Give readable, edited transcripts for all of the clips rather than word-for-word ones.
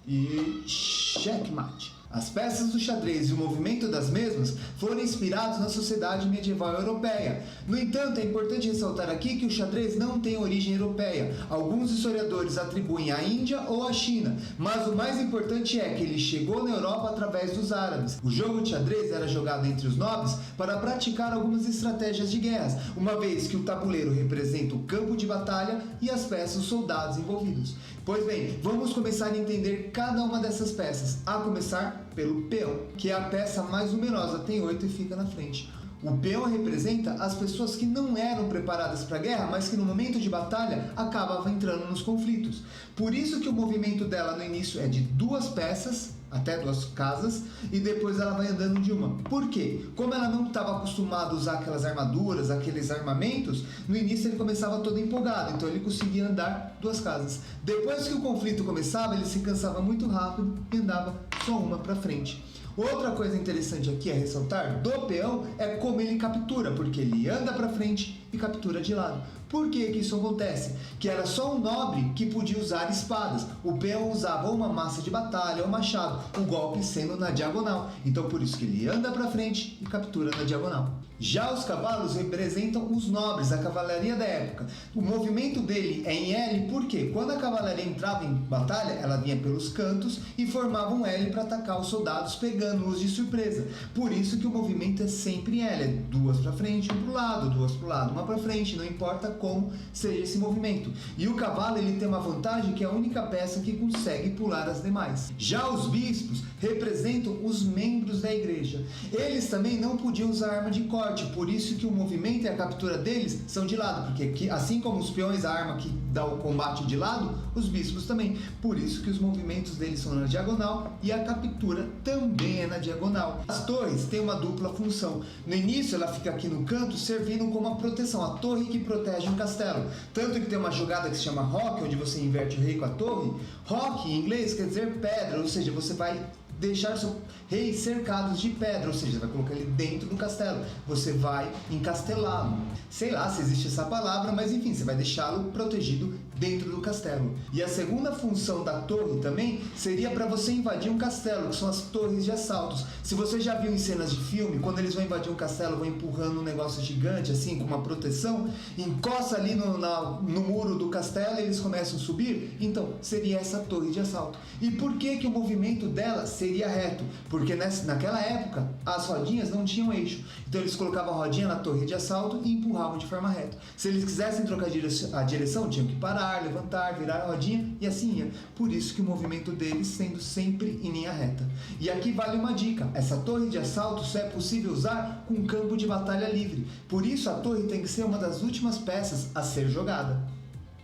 E checkmate. As peças do xadrez e o movimento das mesmas foram inspirados na sociedade medieval europeia. No entanto, é importante ressaltar aqui que o xadrez não tem origem europeia. Alguns historiadores atribuem à Índia ou à China, mas o mais importante é que ele chegou na Europa através dos árabes. O jogo de xadrez era jogado entre os nobres para praticar algumas estratégias de guerras, uma vez que o tabuleiro representa o campo de batalha e as peças os soldados envolvidos. Pois bem, vamos começar a entender cada uma dessas peças, a começar pelo peão, que é a peça mais numerosa, tem 8 e fica na frente. O peão representa as pessoas que não eram preparadas para a guerra, mas que no momento de batalha acabavam entrando nos conflitos. Por isso que o movimento dela no início é de 2 peças, até 2 casas, e depois ela vai andando de uma. Por quê? Como ela não estava acostumada a usar aquelas armaduras, aqueles armamentos, no início ele começava todo empolgado, então ele conseguia andar 2 casas. Depois que o conflito começava, ele se cansava muito rápido e andava só uma para frente. Outra coisa interessante aqui a ressaltar do peão é como ele captura, porque ele anda para frente e captura de lado. Por que isso acontece? Que era só um nobre que podia usar espadas. O peão usava uma massa de batalha ou machado, o golpe sendo na diagonal. Então por isso que ele anda para frente e captura na diagonal. Já os cavalos representam os nobres, a cavalaria da época. O movimento dele é em L porque quando a cavalaria entrava em batalha, ela vinha pelos cantos e formava um L para atacar os soldados, pegando-os de surpresa. Por isso que o movimento é sempre em L, é 2 para frente, 1 para o lado, 2 para o lado, 1 para frente, não importa como seja esse movimento. E o cavalo ele tem uma vantagem que é a única peça que consegue pular as demais. Já os bispos representam os membros da igreja. Eles também não podiam usar arma de corte, por isso que o movimento e a captura deles são de lado, porque assim como os peões, a arma que dá o combate de lado, os bispos também. Por isso que os movimentos deles são na diagonal e a captura também é na diagonal. As torres têm uma dupla função. No início ela fica aqui no canto servindo como uma proteção, a torre que protege um castelo. Tanto que tem uma jogada que se chama rock, onde você inverte o rei com a torre. Rock em inglês quer dizer pedra, ou seja, você vai deixar seu rei cercados de pedra, ou seja, vai colocar ele dentro do castelo, você vai encastelá-lo. Sei lá se existe essa palavra, mas enfim, você vai deixá-lo protegido dentro do castelo. E a segunda função da torre também seria para você invadir um castelo, que são as torres de assaltos. Se você já viu em cenas de filme, quando eles vão invadir um castelo, vão empurrando um negócio gigante, assim, com uma proteção, encosta ali no muro do castelo e eles começam a subir, então seria essa torre de assalto. E por que que o movimento dela seria reto? Porque naquela época as rodinhas não tinham eixo, então eles colocavam a rodinha na torre de assalto e empurravam de forma reta. Se eles quisessem trocar a direção, tinham que parar, levantar, virar a rodinha e assim ia. Por isso que o movimento deles sendo sempre em linha reta. E aqui vale uma dica, essa torre de assalto só é possível usar com campo de batalha livre, por isso a torre tem que ser uma das últimas peças a ser jogada.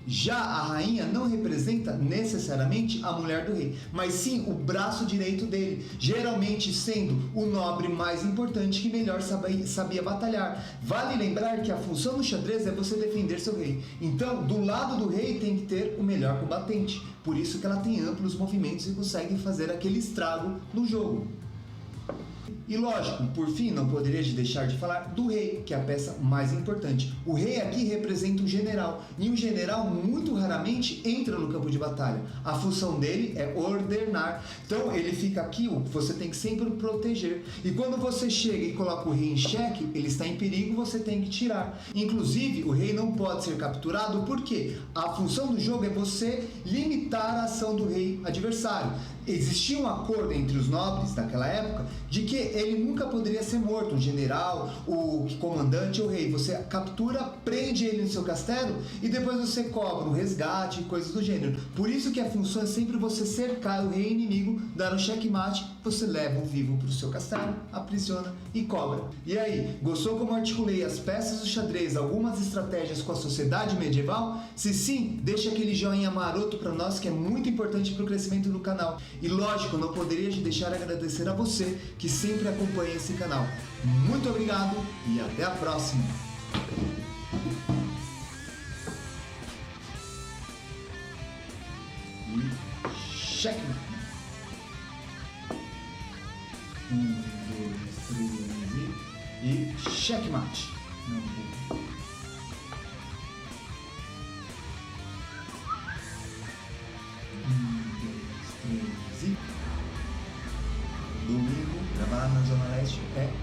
Já a rainha não representa necessariamente a mulher do rei, mas sim o braço direito dele, geralmente sendo o nobre mais importante que melhor sabia batalhar. Vale lembrar que a função do xadrez é você defender seu rei, então do lado do rei tem que ter o melhor combatente, por isso que ela tem amplos movimentos e consegue fazer aquele estrago no jogo. E lógico, por fim, não poderia deixar de falar do rei, que é a peça mais importante. O rei aqui representa um general, e um general muito raramente entra no campo de batalha. A função dele é ordenar. Então ele fica aqui, você tem que sempre proteger. E quando você chega e coloca o rei em xeque, ele está em perigo, você tem que tirar. Inclusive, o rei não pode ser capturado, porque a função do jogo é você limitar a ação do rei adversário. Existia um acordo entre os nobres daquela época de que ele nunca poderia ser morto, um general, o comandante ou o rei. Você captura, prende ele no seu castelo e depois você cobra um resgate e coisas do gênero. Por isso que a função é sempre você cercar o rei inimigo, dar um checkmate, você leva o vivo para o seu castelo, aprisiona e cobra. E aí, gostou como articulei as peças do xadrez, algumas estratégias com a sociedade medieval? Se sim, deixa aquele joinha maroto para nós que é muito importante para o crescimento do canal. E lógico, não poderia deixar de agradecer a você que sempre acompanha esse canal. Muito obrigado e até a próxima! E checkmate! 1, 2, 3 e checkmate! Não vou. 1, 2, 3 lá na Zona Leste é